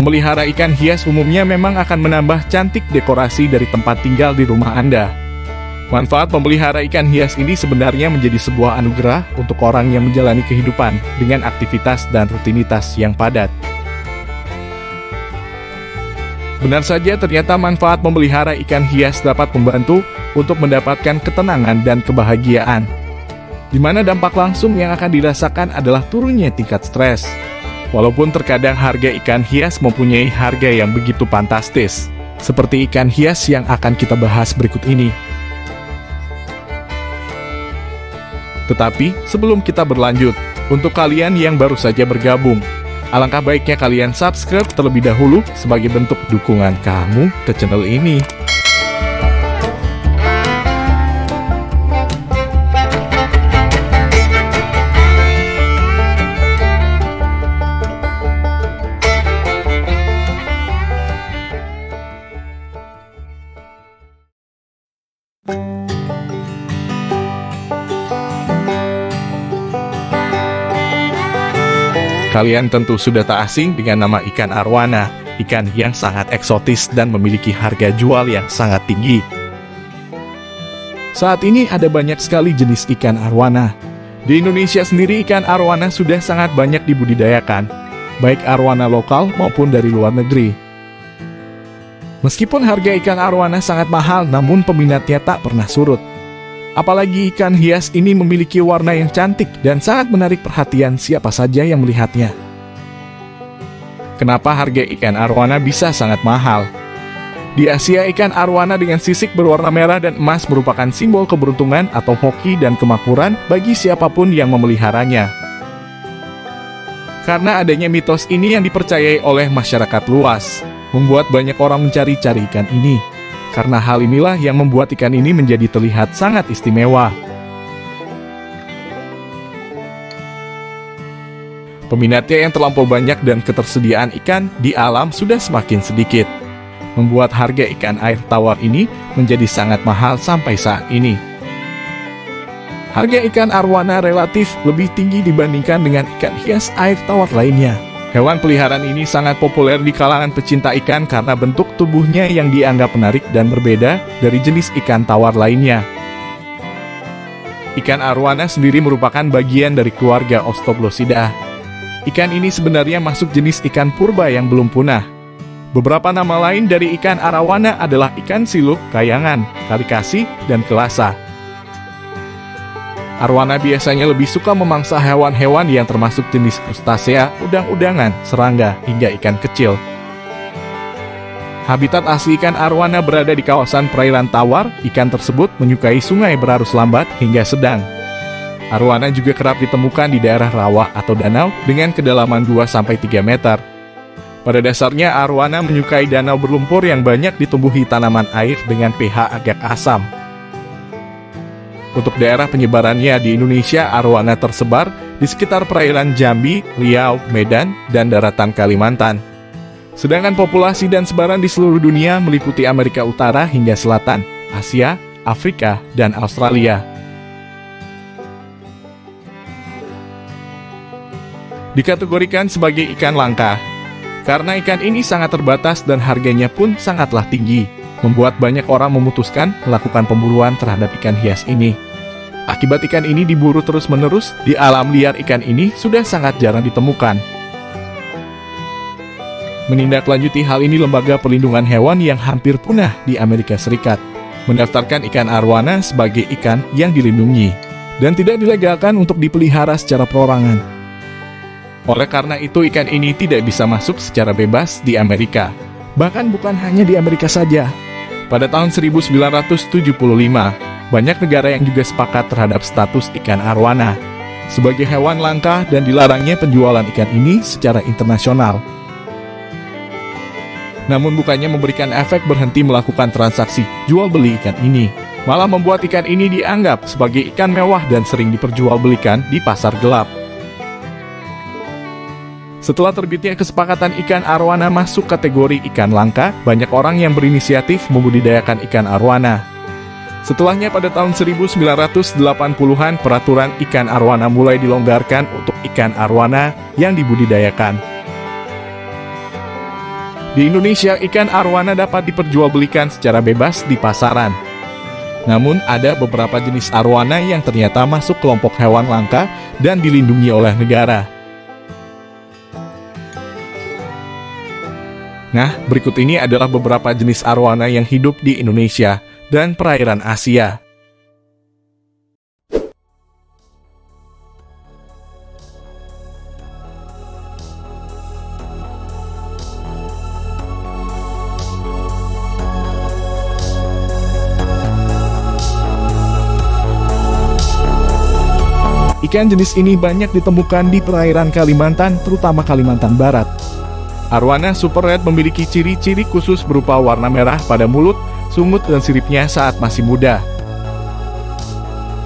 Memelihara ikan hias umumnya memang akan menambah cantik dekorasi dari tempat tinggal di rumah Anda. Manfaat memelihara ikan hias ini sebenarnya menjadi sebuah anugerah untuk orang yang menjalani kehidupan dengan aktivitas dan rutinitas yang padat. Benar saja, ternyata manfaat memelihara ikan hias dapat membantu untuk mendapatkan ketenangan dan kebahagiaan, di mana dampak langsung yang akan dirasakan adalah turunnya tingkat stres. Walaupun terkadang harga ikan hias mempunyai harga yang begitu fantastis, seperti ikan hias yang akan kita bahas berikut ini. Tetapi, sebelum kita berlanjut, untuk kalian yang baru saja bergabung, alangkah baiknya kalian subscribe terlebih dahulu sebagai bentuk dukungan kamu ke channel ini. Kalian tentu sudah tak asing dengan nama ikan arwana, ikan yang sangat eksotis dan memiliki harga jual yang sangat tinggi. Saat ini ada banyak sekali jenis ikan arwana. Di Indonesia sendiri ikan arwana sudah sangat banyak dibudidayakan, baik arwana lokal maupun dari luar negeri. Meskipun harga ikan arwana sangat mahal, namun peminatnya tak pernah surut. Apalagi ikan hias ini memiliki warna yang cantik dan sangat menarik perhatian siapa saja yang melihatnya. Kenapa harga ikan arwana bisa sangat mahal? Di Asia, ikan arwana dengan sisik berwarna merah dan emas merupakan simbol keberuntungan atau hoki dan kemakmuran bagi siapapun yang memeliharanya. Karena adanya mitos ini yang dipercayai oleh masyarakat luas, membuat banyak orang mencari-cari ikan ini. Karena hal inilah yang membuat ikan ini menjadi terlihat sangat istimewa. Peminatnya yang terlampau banyak dan ketersediaan ikan di alam sudah semakin sedikit, membuat harga ikan air tawar ini menjadi sangat mahal sampai saat ini. Harga ikan arwana relatif lebih tinggi dibandingkan dengan ikan hias air tawar lainnya. Hewan peliharaan ini sangat populer di kalangan pecinta ikan karena bentuk tubuhnya yang dianggap menarik dan berbeda dari jenis ikan tawar lainnya. Ikan arwana sendiri merupakan bagian dari keluarga Ostoglosidae. Ikan ini sebenarnya masuk jenis ikan purba yang belum punah. Beberapa nama lain dari ikan arwana adalah ikan siluk, kayangan, kalikasi, dan kelasa. Arwana biasanya lebih suka memangsa hewan-hewan yang termasuk jenis krustasea, udang-udangan, serangga, hingga ikan kecil. Habitat asli ikan arwana berada di kawasan perairan tawar. Ikan tersebut menyukai sungai berarus lambat hingga sedang. Arwana juga kerap ditemukan di daerah rawa atau danau dengan kedalaman 2-3 meter. Pada dasarnya, arwana menyukai danau berlumpur yang banyak ditumbuhi tanaman air dengan pH agak asam. Untuk daerah penyebarannya di Indonesia, arwana tersebar di sekitar perairan Jambi, Riau, Medan, dan daratan Kalimantan. Sedangkan populasi dan sebaran di seluruh dunia meliputi Amerika Utara hingga Selatan, Asia, Afrika, dan Australia. Dikategorikan sebagai ikan langka, karena ikan ini sangat terbatas dan harganya pun sangatlah tinggi, membuat banyak orang memutuskan melakukan pemburuan terhadap ikan hias ini. Akibat ikan ini diburu terus-menerus, di alam liar ikan ini sudah sangat jarang ditemukan. Menindaklanjuti hal ini, Lembaga Perlindungan Hewan yang hampir punah di Amerika Serikat mendaftarkan ikan arwana sebagai ikan yang dilindungi dan tidak dilegalkan untuk dipelihara secara perorangan. Oleh karena itu, ikan ini tidak bisa masuk secara bebas di Amerika. Bahkan bukan hanya di Amerika saja. Pada tahun 1975, banyak negara yang juga sepakat terhadap status ikan arwana sebagai hewan langka dan dilarangnya penjualan ikan ini secara internasional. Namun bukannya memberikan efek berhenti melakukan transaksi jual beli ikan ini, malah membuat ikan ini dianggap sebagai ikan mewah dan sering diperjualbelikan di pasar gelap. Setelah terbitnya kesepakatan ikan arwana masuk kategori ikan langka, banyak orang yang berinisiatif membudidayakan ikan arwana. Setelahnya pada tahun 1980-an, peraturan ikan arwana mulai dilonggarkan untuk ikan arwana yang dibudidayakan. Di Indonesia, ikan arwana dapat diperjualbelikan secara bebas di pasaran. Namun, ada beberapa jenis arwana yang ternyata masuk kelompok hewan langka dan dilindungi oleh negara. Nah, berikut ini adalah beberapa jenis arwana yang hidup di Indonesia dan perairan Asia. Ikan jenis ini banyak ditemukan di perairan Kalimantan, terutama Kalimantan Barat. Arwana super red memiliki ciri-ciri khusus berupa warna merah pada mulut, sungut, dan siripnya saat masih muda.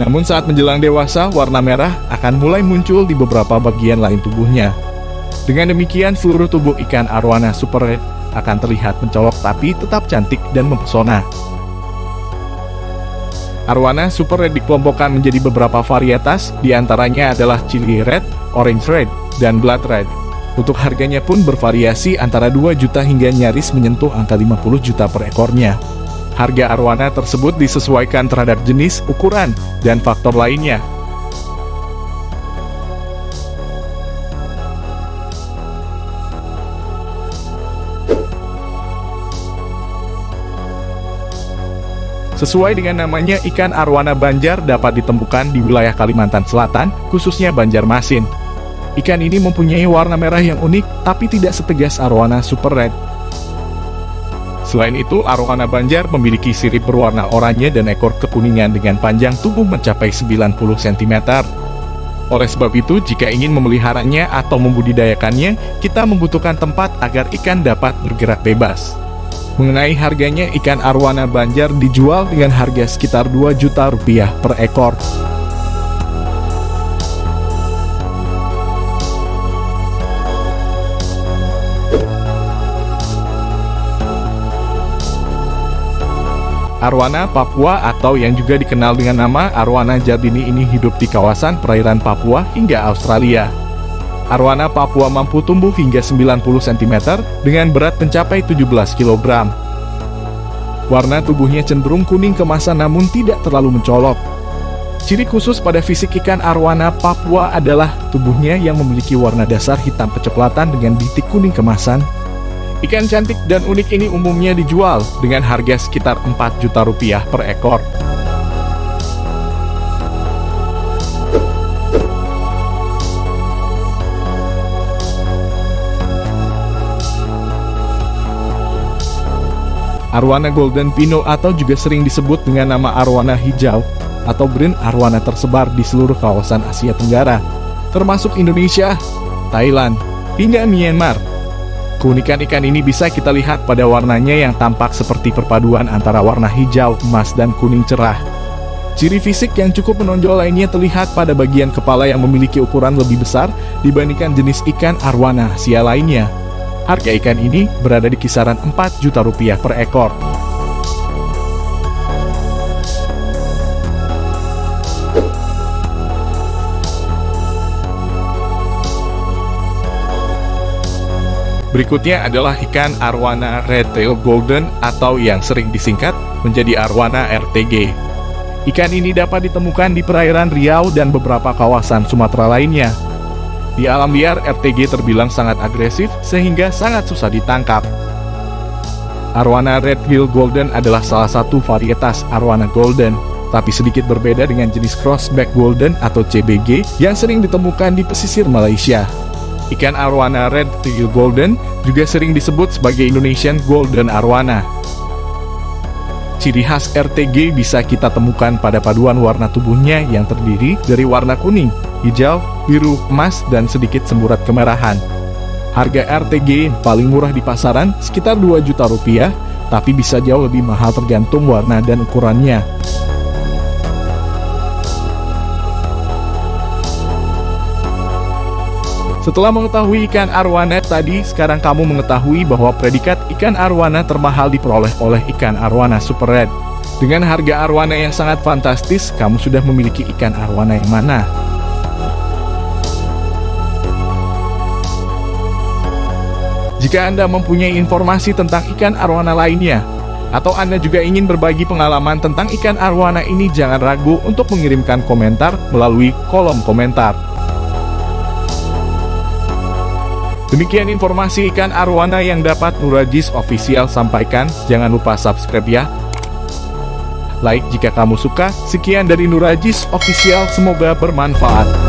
Namun saat menjelang dewasa, warna merah akan mulai muncul di beberapa bagian lain tubuhnya. Dengan demikian, seluruh tubuh ikan arwana super red akan terlihat mencolok tapi tetap cantik dan mempesona. Arwana super red dikelompokkan menjadi beberapa varietas, diantaranya adalah chili red, orange red, dan blood red. Untuk harganya pun bervariasi antara 2 juta hingga nyaris menyentuh angka 50 juta per ekornya. Harga arwana tersebut disesuaikan terhadap jenis, ukuran, dan faktor lainnya. Sesuai dengan namanya, ikan arwana Banjar dapat ditemukan di wilayah Kalimantan Selatan, khususnya Banjarmasin. Ikan ini mempunyai warna merah yang unik, tapi tidak setegas arwana super red. Selain itu, arwana Banjar memiliki sirip berwarna oranye dan ekor kekuningan dengan panjang tubuh mencapai 90 cm. Oleh sebab itu, jika ingin memeliharanya atau membudidayakannya, kita membutuhkan tempat agar ikan dapat bergerak bebas. Mengenai harganya, ikan arwana Banjar dijual dengan harga sekitar 2 juta rupiah per ekor. Arwana Papua atau yang juga dikenal dengan nama arwana jardini ini hidup di kawasan perairan Papua hingga Australia. Arwana Papua mampu tumbuh hingga 90 cm dengan berat mencapai 17 kg. Warna tubuhnya cenderung kuning kemasan namun tidak terlalu mencolok. Ciri khusus pada fisik ikan arwana Papua adalah tubuhnya yang memiliki warna dasar hitam kecoklatan dengan bintik kuning kemasan. Ikan cantik dan unik ini umumnya dijual dengan harga sekitar 4 juta rupiah per ekor. Arwana Golden Pino atau juga sering disebut dengan nama arwana hijau atau brand arwana tersebar di seluruh kawasan Asia Tenggara, termasuk Indonesia, Thailand, hingga Myanmar. Keunikan ikan ini bisa kita lihat pada warnanya yang tampak seperti perpaduan antara warna hijau, emas, dan kuning cerah. Ciri fisik yang cukup menonjol lainnya terlihat pada bagian kepala yang memiliki ukuran lebih besar dibandingkan jenis ikan arwana Asia lainnya. Harga ikan ini berada di kisaran 4 juta rupiah per ekor. Berikutnya adalah ikan arwana red tail golden atau yang sering disingkat menjadi arwana RTG. Ikan ini dapat ditemukan di perairan Riau dan beberapa kawasan Sumatera lainnya. Di alam liar, RTG terbilang sangat agresif sehingga sangat susah ditangkap. Arwana Red Tail Golden adalah salah satu varietas arwana golden, tapi sedikit berbeda dengan jenis crossback golden atau CBG yang sering ditemukan di pesisir Malaysia. Ikan arwana Red Tail Golden juga sering disebut sebagai Indonesian Golden Arwana. Ciri khas RTG bisa kita temukan pada paduan warna tubuhnya yang terdiri dari warna kuning, hijau, biru, emas, dan sedikit semburat kemerahan. Harga RTG paling murah di pasaran sekitar 2 juta rupiah, tapi bisa jauh lebih mahal tergantung warna dan ukurannya. Setelah mengetahui ikan arwana tadi, sekarang kamu mengetahui bahwa predikat ikan arwana termahal diperoleh oleh ikan arwana super red. Dengan harga arwana yang sangat fantastis, kamu sudah memiliki ikan arwana yang mana? Jika Anda mempunyai informasi tentang ikan arwana lainnya, atau Anda juga ingin berbagi pengalaman tentang ikan arwana ini, jangan ragu untuk mengirimkan komentar melalui kolom komentar. Demikian informasi ikan arwana yang dapat Nurajis Official sampaikan. Jangan lupa subscribe ya. Like jika kamu suka. Sekian dari Nurajis Official, semoga bermanfaat.